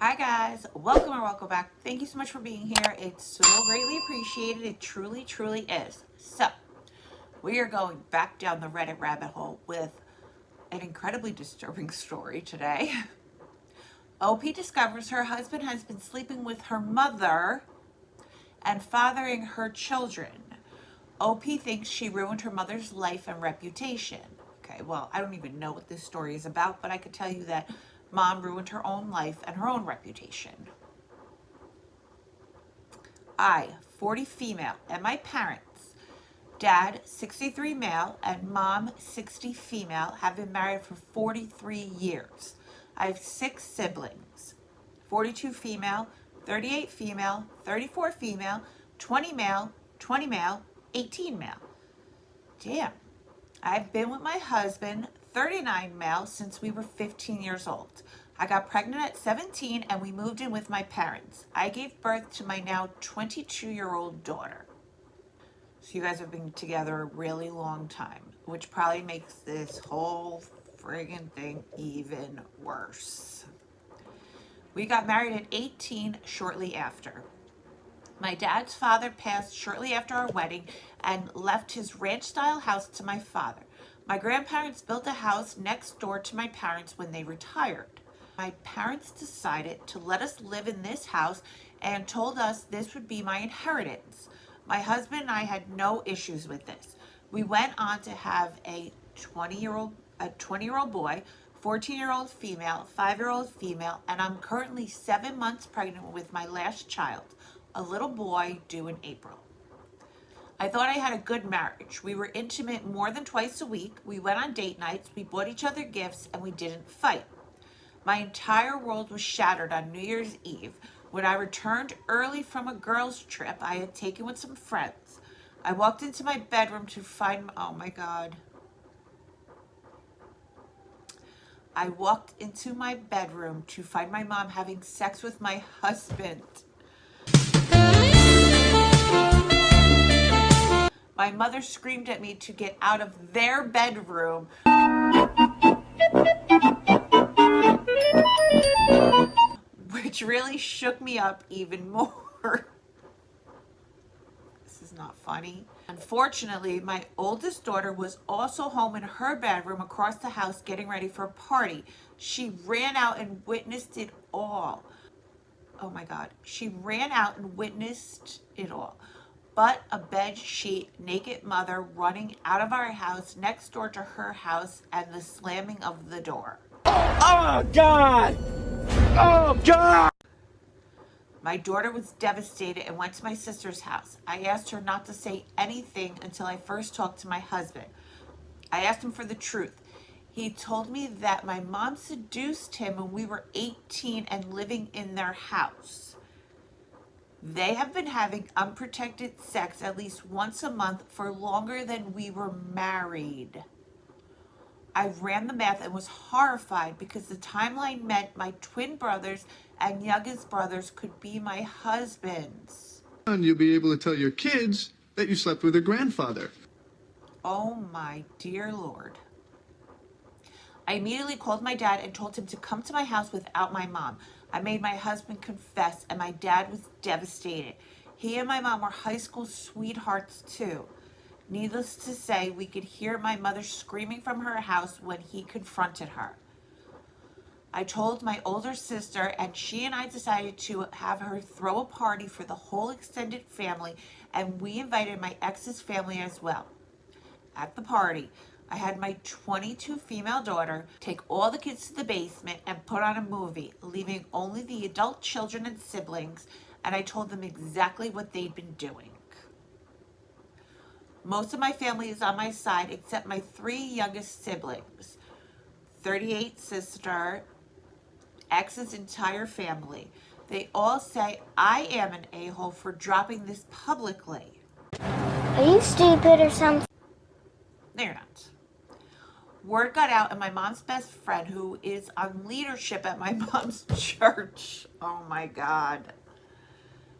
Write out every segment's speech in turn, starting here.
Hi guys, welcome or welcome back. Thank you so much for being here. It's so greatly appreciated. It truly is. So, we are going back down the Reddit rabbit hole with an incredibly disturbing story today. OP discovers her husband has been sleeping with her mother and fathering her children. OP thinks she ruined her mother's life and reputation. Okay, well, I don't even know what this story is about, but I could tell you that mom ruined her own life and her own reputation. I, 40 female, and my parents, dad, 63 male, and mom, 60 female, have been married for 43 years. I have 6 siblings, 42 female, 38 female, 34 female, 20 male, 20 male, 18 male. Damn. I've been with my husband, 39 male, since we were 15 years old. I got pregnant at 17 and we moved in with my parents. I gave birth to my now 22-year-old daughter. So you guys have been together a really long time, which probably makes this whole friggin' thing even worse. We got married at 18 shortly after. My dad's father passed shortly after our wedding and left his ranch-style house to my father. My grandparents built a house next door to my parents when they retired. My parents decided to let us live in this house and told us this would be my inheritance. My husband and I had no issues with this. We went on to have a 20-year-old boy, 14-year-old female, 5-year-old female, and I'm currently 7 months pregnant with my last child, a little boy due in April. I thought I had a good marriage. We were intimate more than twice a week. We went on date nights, we bought each other gifts, and we didn't fight. My entire world was shattered on New Year's Eve when I returned early from a girls' trip I had taken with some friends. I walked into my bedroom to find, oh my God. I walked into my bedroom to find my mom having sex with my husband. My mother screamed at me to get out of their bedroom, which really shook me up even more. This is not funny. Unfortunately, my oldest daughter was also home in her bedroom across the house getting ready for a party. She ran out and witnessed it all. Oh my God. She ran out and witnessed it all. But a bed sheet, naked mother running out of our house next door to her house and the slamming of the door. Oh God! Oh God! My daughter was devastated and went to my sister's house. I asked her not to say anything until I first talked to my husband. I asked him for the truth. He told me that my mom seduced him when we were 18 and living in their house. They have been having unprotected sex at least once a month for longer than we were married. I ran the math and was horrified because the timeline meant my twin brothers and youngest brothers could be my husbands. And you'll be able to tell your kids that you slept with their grandfather. Oh my dear Lord. I immediately called my dad and told him to come to my house without my mom. I made my husband confess and my dad was devastated. He and my mom were high school sweethearts too. Needless to say, we could hear my mother screaming from her house when he confronted her. I told my older sister and she and I decided to have her throw a party for the whole extended family, and we invited my ex's family as well. At the party, I had my 22 female daughter take all the kids to the basement and put on a movie, leaving only the adult children and siblings, and I told them exactly what they'd been doing. Most of my family is on my side except my 3 youngest siblings, 38 sister, ex's entire family. They all say I am an a-hole for dropping this publicly. Are you stupid or something? No, you're not. Word got out and my mom's best friend, who is on leadership at my mom's church, oh my God,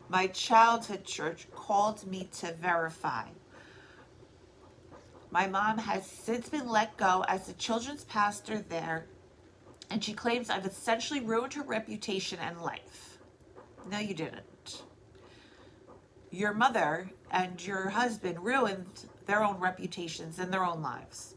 my childhood church, called me to verify. My mom has since been let go as the children's pastor there and she claims I've essentially ruined her reputation and life. No, you didn't. Your mother and your husband ruined their own reputations and their own lives.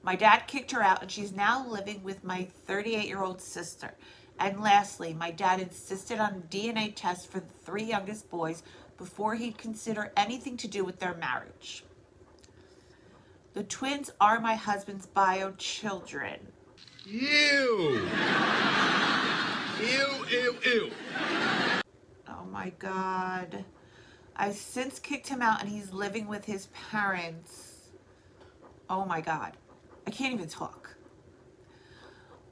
My dad kicked her out, and she's now living with my 38-year-old sister. And lastly, my dad insisted on a DNA test for the 3 youngest boys before he'd consider anything to do with their marriage. The twins are my husband's bio children. Ew. Ew, ew, ew. Oh my God. I've since kicked him out and he's living with his parents. Oh my God. I can't even talk.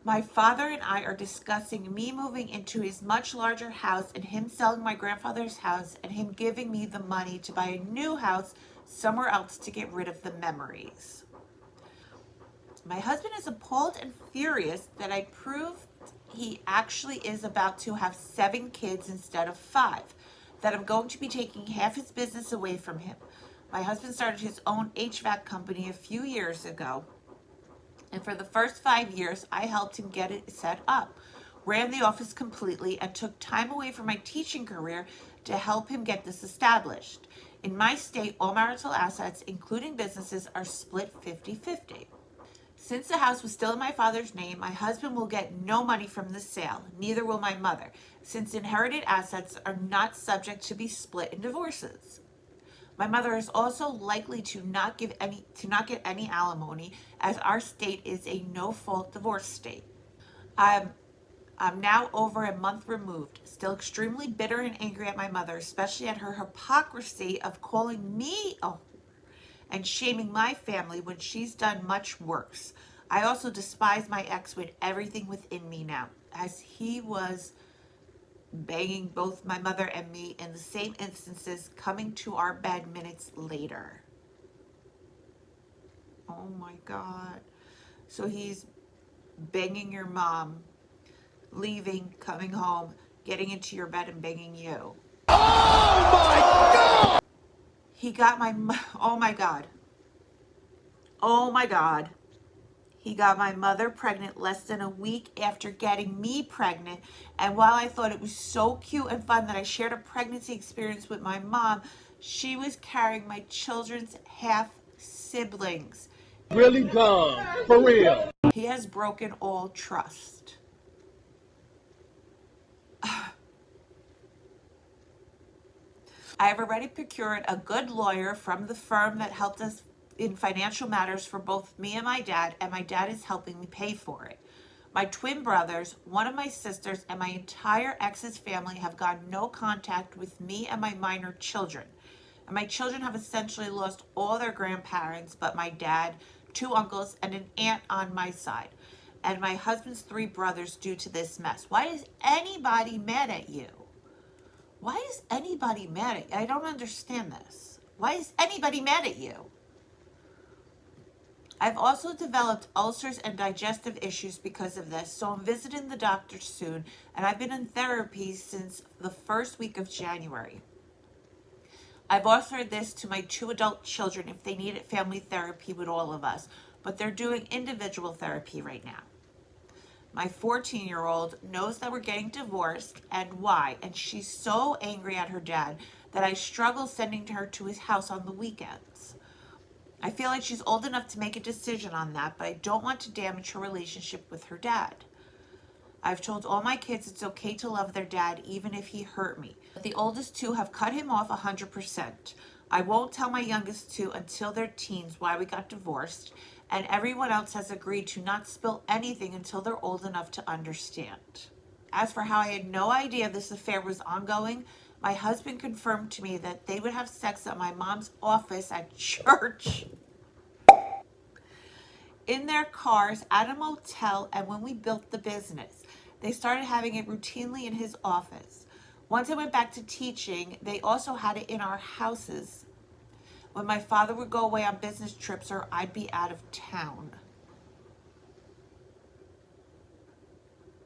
My father and I are discussing me moving into his much larger house and him selling my grandfather's house and him giving me the money to buy a new house somewhere else to get rid of the memories. My husband is appalled and furious that I proved he actually is about to have 7 kids instead of 5, that I'm going to be taking half his business away from him. My husband started his own HVAC company a few years ago, and for the first 5 years, I helped him get it set up, ran the office completely, and took time away from my teaching career to help him get this established. In my state, all marital assets, including businesses, are split 50-50. Since the house was still in my father's name, my husband will get no money from the sale. Neither will my mother, since inherited assets are not subject to be split in divorces. My mother is also likely to not get any alimony, as our state is a no-fault divorce state. I'm now over a month removed, still extremely bitter and angry at my mother, especially at her hypocrisy of calling me a and shaming my family when she's done much worse. I also despise my ex with everything within me now, as he was banging both my mother and me in the same instances, coming to our bed minutes later. Oh my God. So he's banging your mom, leaving, coming home, getting into your bed and banging you. Oh my God! He got oh my God. Oh my God. He got my mother pregnant less than a week after getting me pregnant. And while I thought it was so cute and fun that I shared a pregnancy experience with my mom, she was carrying my children's half siblings. Really dumb. For real. He has broken all trust. I have already procured a good lawyer from the firm that helped us in financial matters for both me and my dad is helping me pay for it. My twin brothers, one of my sisters, and my entire ex's family have gotten no contact with me and my minor children. And my children have essentially lost all their grandparents, but my dad, 2 uncles, and an aunt on my side. And my husband's 3 brothers due to this mess. Why is anybody mad at you? Why is anybody mad at you? I don't understand this. Why is anybody mad at you? I've also developed ulcers and digestive issues because of this, so I'm visiting the doctor soon, and I've been in therapy since the first week of January. I've offered this to my 2 adult children if they needed family therapy with all of us, but they're doing individual therapy right now. My 14-year-old knows that we're getting divorced and why, and she's so angry at her dad that I struggle sending her to his house on the weekends. I feel like she's old enough to make a decision on that, but I don't want to damage her relationship with her dad. I've told all my kids it's okay to love their dad even if he hurt me. But the oldest 2 have cut him off 100%. I won't tell my youngest 2 until they're teens why we got divorced, and everyone else has agreed to not spill anything until they're old enough to understand. As for how I had no idea this affair was ongoing, my husband confirmed to me that they would have sex at my mom's office at church, in their cars, at a motel, and when we built the business. They started having it routinely in his office. Once I went back to teaching, they also had it in our houses when my father would go away on business trips or I'd be out of town.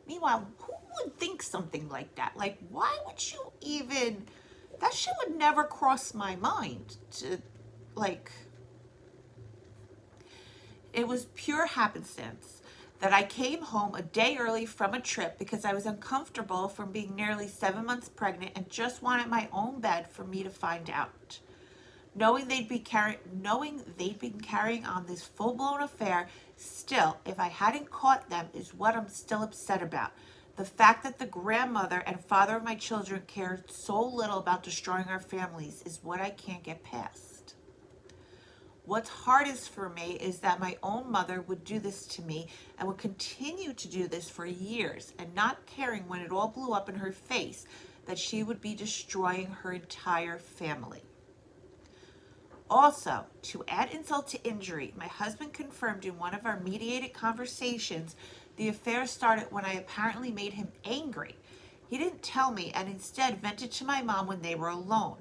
Meanwhile, who would think something like that? Like, why would you even... That shit would never cross my mind to, like... It was pure happenstance. that I came home a day early from a trip because I was uncomfortable from being nearly 7 months pregnant and just wanted my own bed for me to find out. Knowing they'd been carrying on this full-blown affair, still, if I hadn't caught them, is what I'm still upset about. The fact that the grandmother and father of my children cared so little about destroying our families is what I can't get past. What's hardest for me is that my own mother would do this to me and would continue to do this for years, and not caring when it all blew up in her face that she would be destroying her entire family. Also, to add insult to injury, my husband confirmed in one of our mediated conversations the affair started when I apparently made him angry. He didn't tell me and instead vented to my mom when they were alone.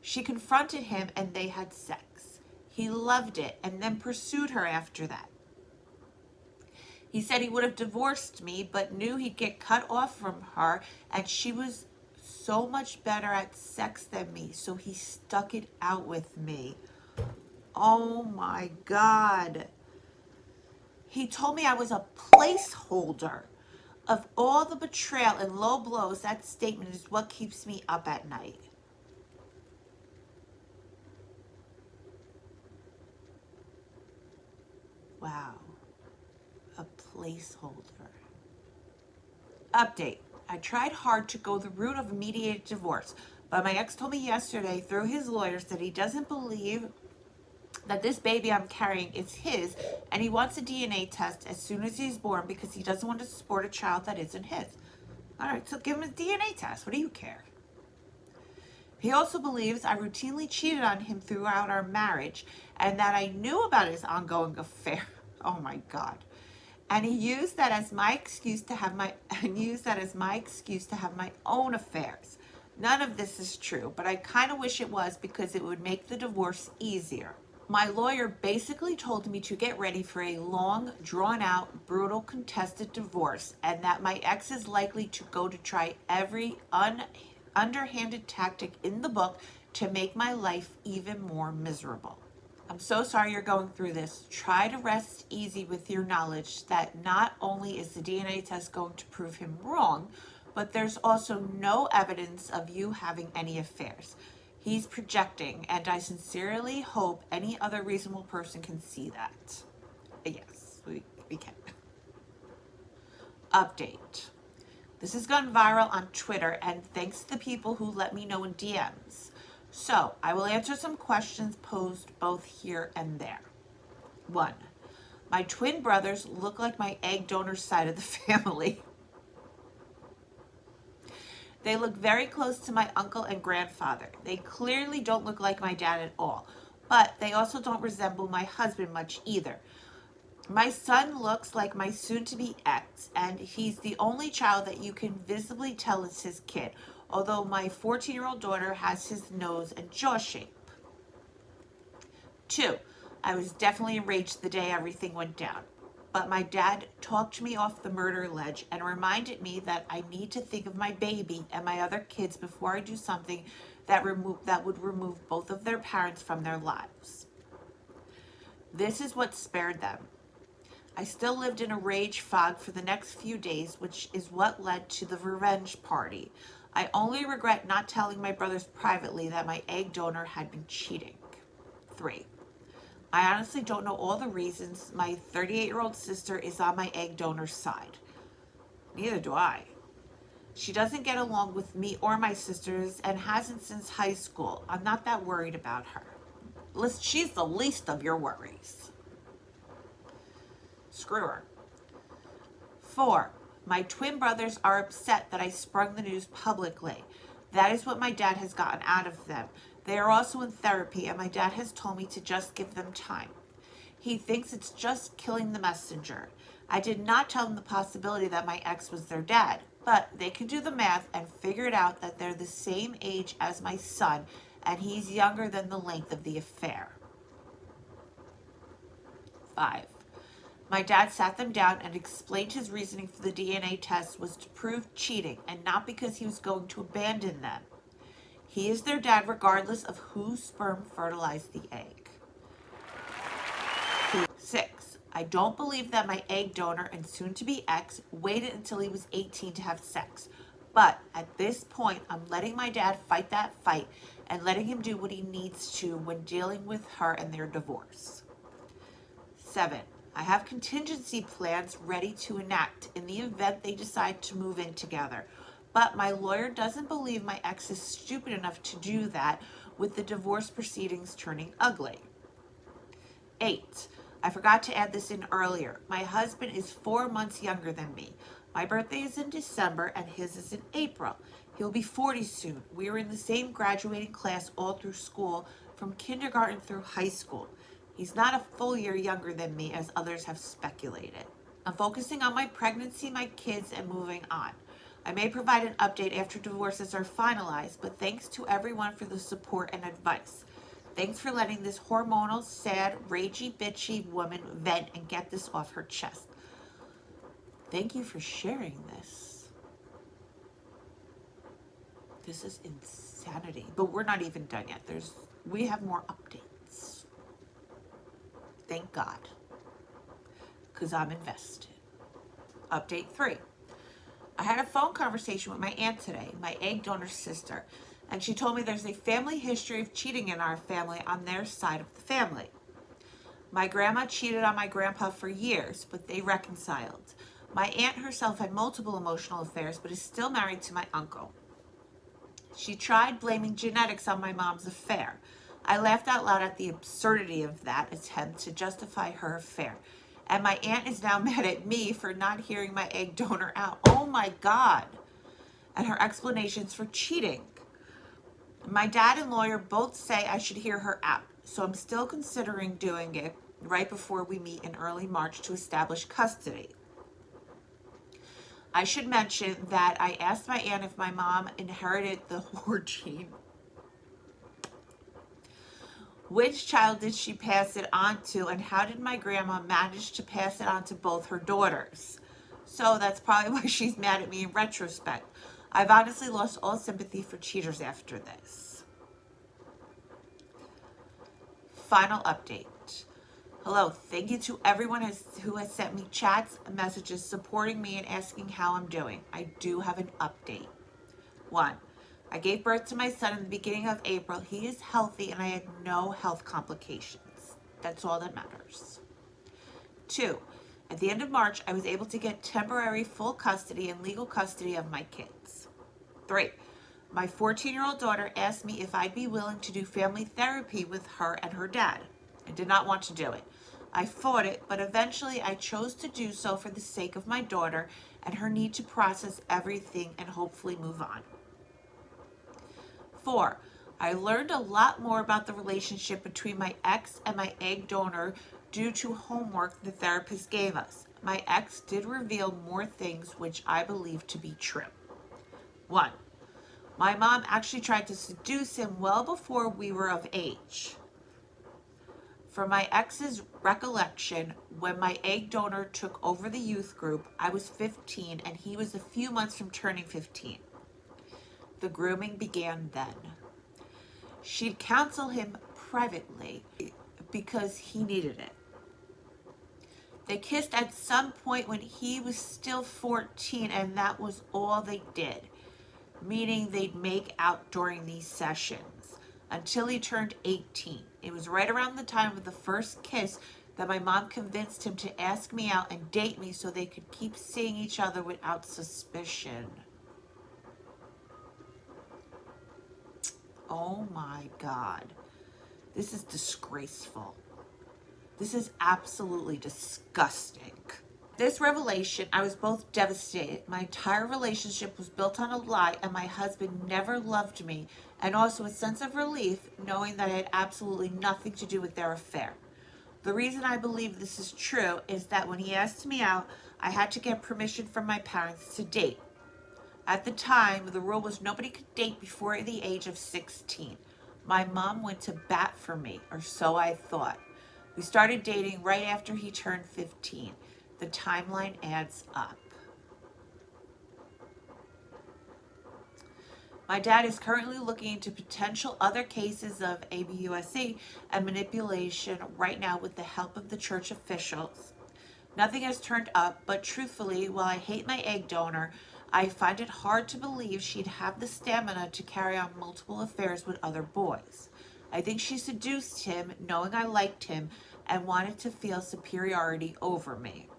She confronted him and they had sex. He loved it and then pursued her after that. He said he would have divorced me but knew he'd get cut off from her, and she was so much better at sex than me, so he stuck it out with me. Oh my God. He told me I was a placeholder. Of all the betrayal and low blows, that statement is what keeps me up at night. Wow. A placeholder. Update. I tried hard to go the route of a mediated divorce, but my ex told me yesterday through his lawyers that he doesn't believe that this baby I'm carrying is his, and he wants a DNA test as soon as he's born because he doesn't want to support a child that isn't his. All right, so give him a DNA test. What do you care? He also believes I routinely cheated on him throughout our marriage and that I knew about his ongoing affair. Oh my God. And he used that as my excuse to have my own affairs. None of this is true, but I kind of wish it was because it would make the divorce easier. My lawyer basically told me to get ready for a long, drawn-out, brutal, contested divorce, and that my ex is likely to go to try every underhanded tactic in the book to make my life even more miserable. I'm so sorry you're going through this. Try to rest easy with your knowledge that not only is the DNA test going to prove him wrong, but there's also no evidence of you having any affairs. He's projecting, and I sincerely hope any other reasonable person can see that. Yes, we can. Update. This has gone viral on Twitter, and thanks to the people who let me know in DMs. So, I will answer some questions posed both here and there. 1. My twin brothers look like my egg donor side of the family. They look very close to my uncle and grandfather. They clearly don't look like my dad at all, but they also don't resemble my husband much either. My son looks like my soon-to-be ex, and he's the only child that you can visibly tell is his kid, although my 14-year-old daughter has his nose and jaw shape. 2. I was definitely enraged the day everything went down, but my dad talked me off the murder ledge and reminded me that I need to think of my baby and my other kids before I do something that would remove both of their parents from their lives. This is what spared them. I still lived in a rage fog for the next few days, which is what led to the revenge party. I only regret not telling my brothers privately that my egg donor had been cheating. 3. I honestly don't know all the reasons my 38-year-old sister is on my egg donor's side. Neither do I. She doesn't get along with me or my sisters and hasn't since high school. I'm not that worried about her. She's the least of your worries. Screw her. 4. My twin brothers are upset that I sprung the news publicly. That is what my dad has gotten out of them. They are also in therapy, and my dad has told me to just give them time. He thinks it's just killing the messenger. I did not tell them the possibility that my ex was their dad, but they can do the math and figure it out that they're the same age as my son, and he's younger than the length of the affair. 5. My dad sat them down and explained his reasoning for the DNA test was to prove cheating and not because he was going to abandon them. He is their dad regardless of whose sperm fertilized the egg. 6. I don't believe that my egg donor and soon-to-be ex waited until he was 18 to have sex. But at this point, I'm letting my dad fight that fight and letting him do what he needs to when dealing with her and their divorce. 7. I have contingency plans ready to enact in the event they decide to move in together. But my lawyer doesn't believe my ex is stupid enough to do that with the divorce proceedings turning ugly. 8. I forgot to add this in earlier. My husband is 4 months younger than me. My birthday is in December and his is in April. He'll be 40 soon. We were in the same graduating class all through school, from kindergarten through high school. He's not a full year younger than me, as others have speculated. I'm focusing on my pregnancy, my kids, and moving on. I may provide an update after divorces are finalized, but thanks to everyone for the support and advice. Thanks for letting this hormonal, sad, ragey, bitchy woman vent and get this off her chest. Thank you for sharing this. This is insanity. But we're not even done yet. We have more updates. Thank God. Because I'm invested. Update 3. I had a phone conversation with my aunt today, my egg donor sister, and she told me there's a family history of cheating in our family on their side of the family. My grandma cheated on my grandpa for years, but they reconciled. My aunt herself had multiple emotional affairs, but is still married to my uncle. She tried blaming genetics on my mom's affair. I laughed out loud at the absurdity of that attempt to justify her affair. And my aunt is now mad at me for not hearing my egg donor out. Oh my God. And her explanations for cheating. My dad and lawyer both say I should hear her out. So I'm still considering doing it right before we meet in early March to establish custody. I should mention that I asked my aunt if my mom inherited the whore gene. Which child did she pass it on to, and how did my grandma manage to pass it on to both her daughters? So that's probably why she's mad at me in retrospect. I've honestly lost all sympathy for cheaters after this. Final update. Hello, thank you to everyone who has sent me chats and messages supporting me and asking how I'm doing. I do have an update. 1. I gave birth to my son in the beginning of April. He is healthy and I had no health complications. That's all that matters. 2. At the end of March, I was able to get temporary full custody and legal custody of my kids. 3. My 14-year-old daughter asked me if I'd be willing to do family therapy with her and her dad. I did not want to do it. I fought it, but eventually I chose to do so for the sake of my daughter and her need to process everything and hopefully move on. 4. I learned a lot more about the relationship between my ex and my egg donor due to homework the therapist gave us. My ex did reveal more things which I believe to be true. 1. My mom actually tried to seduce him well before we were of age. From my ex's recollection, when my egg donor took over the youth group, I was 15 and he was a few months from turning 15. The grooming began then. She'd counsel him privately because he needed it. They kissed at some point when he was still 14, and that was all they did, meaning they'd make out during these sessions until he turned 18. It was right around the time of the first kiss that my mom convinced him to ask me out and date me so they could keep seeing each other without suspicion. Oh my God. This is disgraceful. This is absolutely disgusting. This revelation, I was both devastated. My entire relationship was built on a lie, and my husband never loved me, and also a sense of relief knowing that I had absolutely nothing to do with their affair. The reason I believe this is true is that when he asked me out, I had to get permission from my parents to date. At the time, the rule was nobody could date before the age of 16. My mom went to bat for me, or so I thought. We started dating right after he turned 15. The timeline adds up. My dad is currently looking into potential other cases of ABUSC and manipulation right now with the help of the church officials. Nothing has turned up, but truthfully, while I hate my egg donor, I find it hard to believe she'd have the stamina to carry on multiple affairs with other boys. I think she seduced him, knowing I liked him, and wanted to feel superiority over me.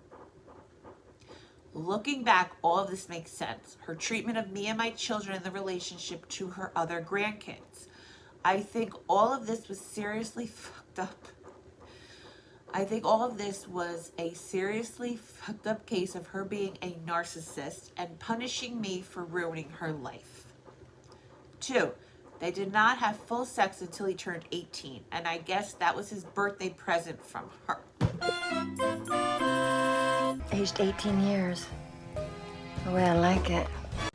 Looking back, all of this makes sense. Her treatment of me and my children in the relationship to her other grandkids. I think all of this was seriously fucked up. I think all of this was a seriously fucked up case of her being a narcissist and punishing me for ruining her life. 2, they did not have full sex until he turned 18, and I guess that was his birthday present from her. Aged 18 years. The way I like it.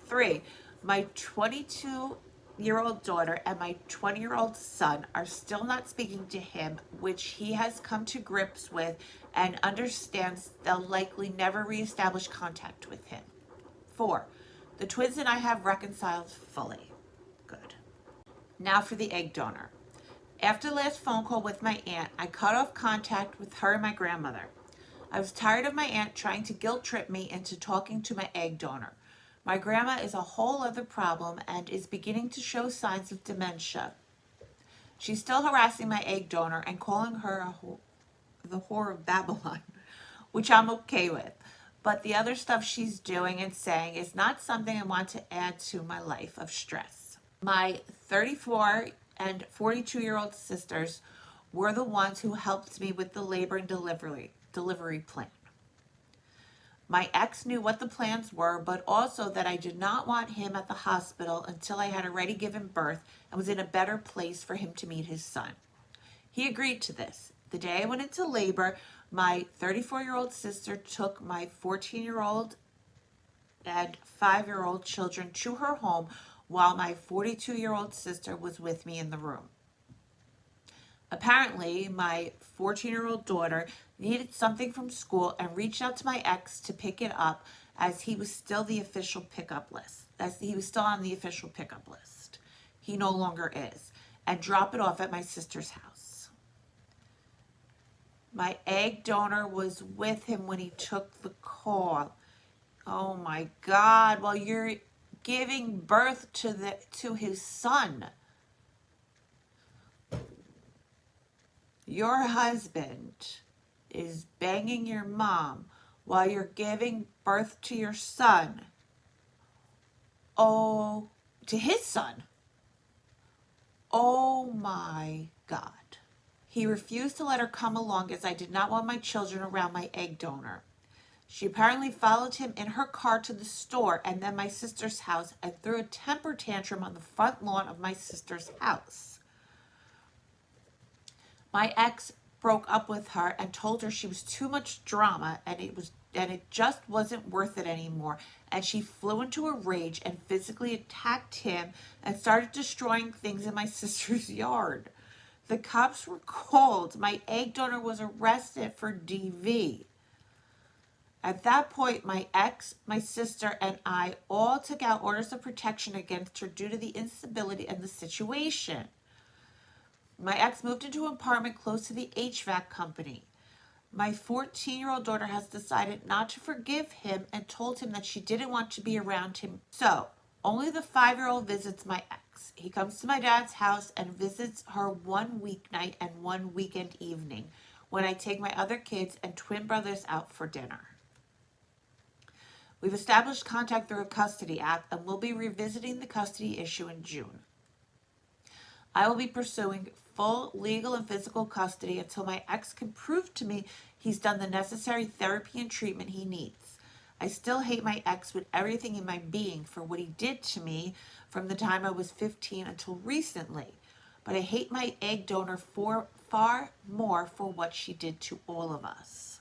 3, my 22-year-old daughter and my 20-year-old son are still not speaking to him, which he has come to grips with and understands they'll likely never reestablish contact with him. 4, the twins and I have reconciled fully. Good. Now for the egg donor. After the last phone call with my aunt, I cut off contact with her and my grandmother. I was tired of my aunt trying to guilt trip me into talking to my egg donor. My grandma is a whole other problem and is beginning to show signs of dementia. She's still harassing my egg donor and calling her the whore of Babylon, which I'm okay with. But the other stuff she's doing and saying is not something I want to add to my life of stress. My 34 and 42-year-old sisters were the ones who helped me with the labor and delivery plan. My ex knew what the plans were, but also that I did not want him at the hospital until I had already given birth and was in a better place for him to meet his son. He agreed to this. The day I went into labor, my 34-year-old sister took my 14-year-old and 5-year-old children to her home while my 42-year-old sister was with me in the room. Apparently, my 14-year-old daughter needed something from school and reached out to my ex to pick it up as he was still on the official pickup list. He no longer is. And drop it off at my sister's house. My egg donor was with him when he took the call. Oh my God, while you're giving birth to his son. Your husband is banging your mom while you're giving birth to your son. Oh, to his son. Oh my God. He refused to let her come along as I did not want my children around my egg donor. She apparently followed him in her car to the store and then my sister's house and threw a temper tantrum on the front lawn of my sister's house. My ex broke up with her and told her she was too much drama and it just wasn't worth it anymore. And she flew into a rage and physically attacked him and started destroying things in my sister's yard. The cops were called. My egg donor was arrested for DV. At that point, my ex, my sister, and I all took out orders of protection against her due to the instability and the situation. My ex moved into an apartment close to the HVAC company. My 14-year-old daughter has decided not to forgive him and told him that she didn't want to be around him. So, only the 5-year-old visits my ex. He comes to my dad's house and visits her one weeknight and one weekend evening when I take my other kids and twin brothers out for dinner. We've established contact through a custody app and we'll be revisiting the custody issue in June. I will be pursuing full legal and physical custody until my ex can prove to me he's done the necessary therapy and treatment he needs. I still hate my ex with everything in my being for what he did to me from the time I was 15 until recently. But I hate my egg donor far more for what she did to all of us.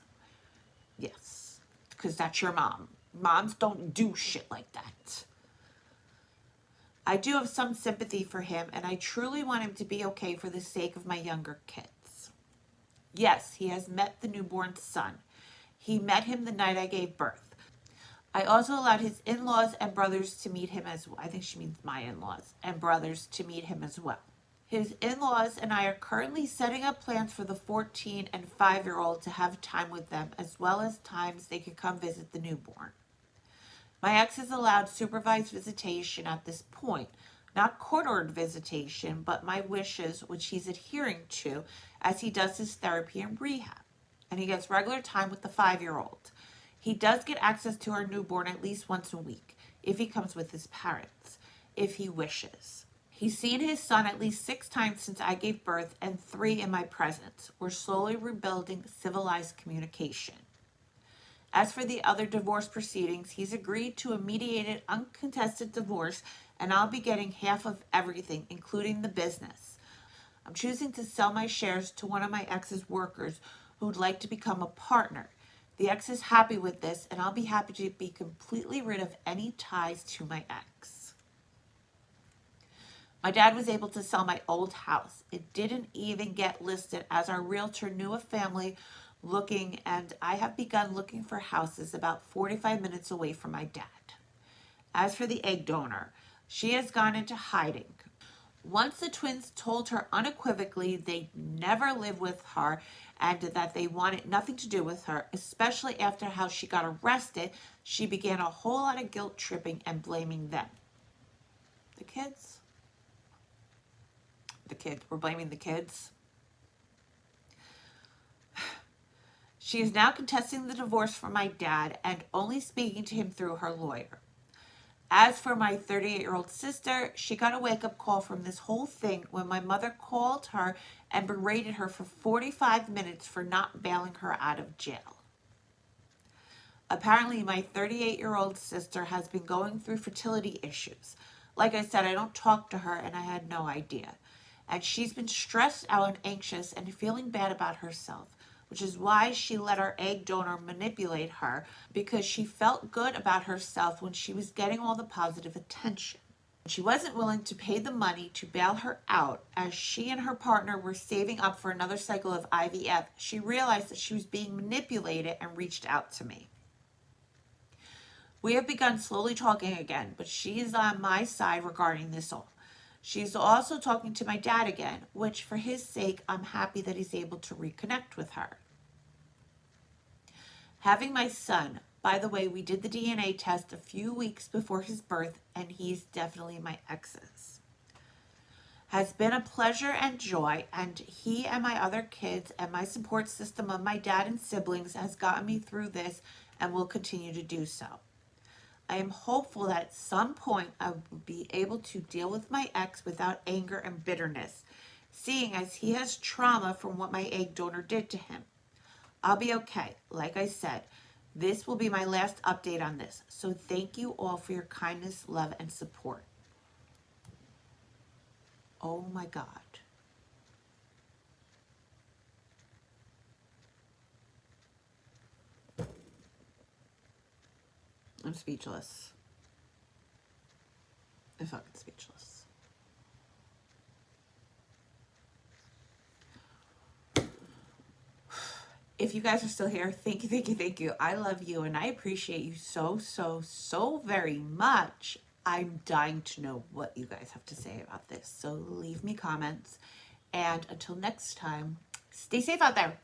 Yes, because that's your mom. Moms don't do shit like that. I do have some sympathy for him, and I truly want him to be okay for the sake of my younger kids. Yes, he has met the newborn son. He met him the night I gave birth. I also allowed his in-laws and brothers to meet him as well. I think she means my in-laws and brothers to meet him as well. His in-laws and I are currently setting up plans for the 14 and 5-year-old to have time with them, as well as times they could come visit the newborn. My ex has allowed supervised visitation at this point, not court-ordered visitation, but my wishes, which he's adhering to as he does his therapy and rehab. And he gets regular time with the 5-year-old. He does get access to our newborn at least once a week, if he comes with his parents, if he wishes. He's seen his son at least 6 times since I gave birth and 3 in my presence. We're slowly rebuilding civilized communication. As for the other divorce proceedings, he's agreed to a mediated, uncontested divorce, and I'll be getting half of everything, including the business. I'm choosing to sell my shares to one of my ex's workers who'd like to become a partner. The ex is happy with this, and I'll be happy to be completely rid of any ties to my ex. My dad was able to sell my old house. It didn't even get listed as our realtor knew a family looking, and I have begun looking for houses about 45 minutes away from my dad. As for the egg donor, she has gone into hiding. Once the twins told her unequivocally they'd never live with her and that they wanted nothing to do with her, especially after how she got arrested, she began a whole lot of guilt tripping and blaming them. The kids? We're blaming the kids. She is now contesting the divorce from my dad and only speaking to him through her lawyer. As for my 38-year-old sister, she got a wake-up call from this whole thing when my mother called her and berated her for 45 minutes for not bailing her out of jail. Apparently, my 38-year-old sister has been going through fertility issues. Like I said, I don't talk to her and I had no idea. And she's been stressed out and anxious and feeling bad about herself, which is why she let our egg donor manipulate her, because she felt good about herself when she was getting all the positive attention. She wasn't willing to pay the money to bail her out, as she and her partner were saving up for another cycle of IVF. She realized that she was being manipulated and reached out to me. We have begun slowly talking again, but she is on my side regarding this all. She's also talking to my dad again, which for his sake, I'm happy that he's able to reconnect with her. Having my son, by the way, we did the DNA test a few weeks before his birth, and he's definitely my ex's. Has been a pleasure and joy, and he and my other kids and my support system of my dad and siblings has gotten me through this and will continue to do so. I am hopeful that at some point I will be able to deal with my ex without anger and bitterness, seeing as he has trauma from what my egg donor did to him. I'll be okay. Like I said, this will be my last update on this. So thank you all for your kindness, love, and support. Oh my God. I'm speechless. I'm fucking speechless. If you guys are still here, thank you, thank you, thank you. I love you and I appreciate you so, so, so very much. I'm dying to know what you guys have to say about this. So leave me comments. And until next time, stay safe out there.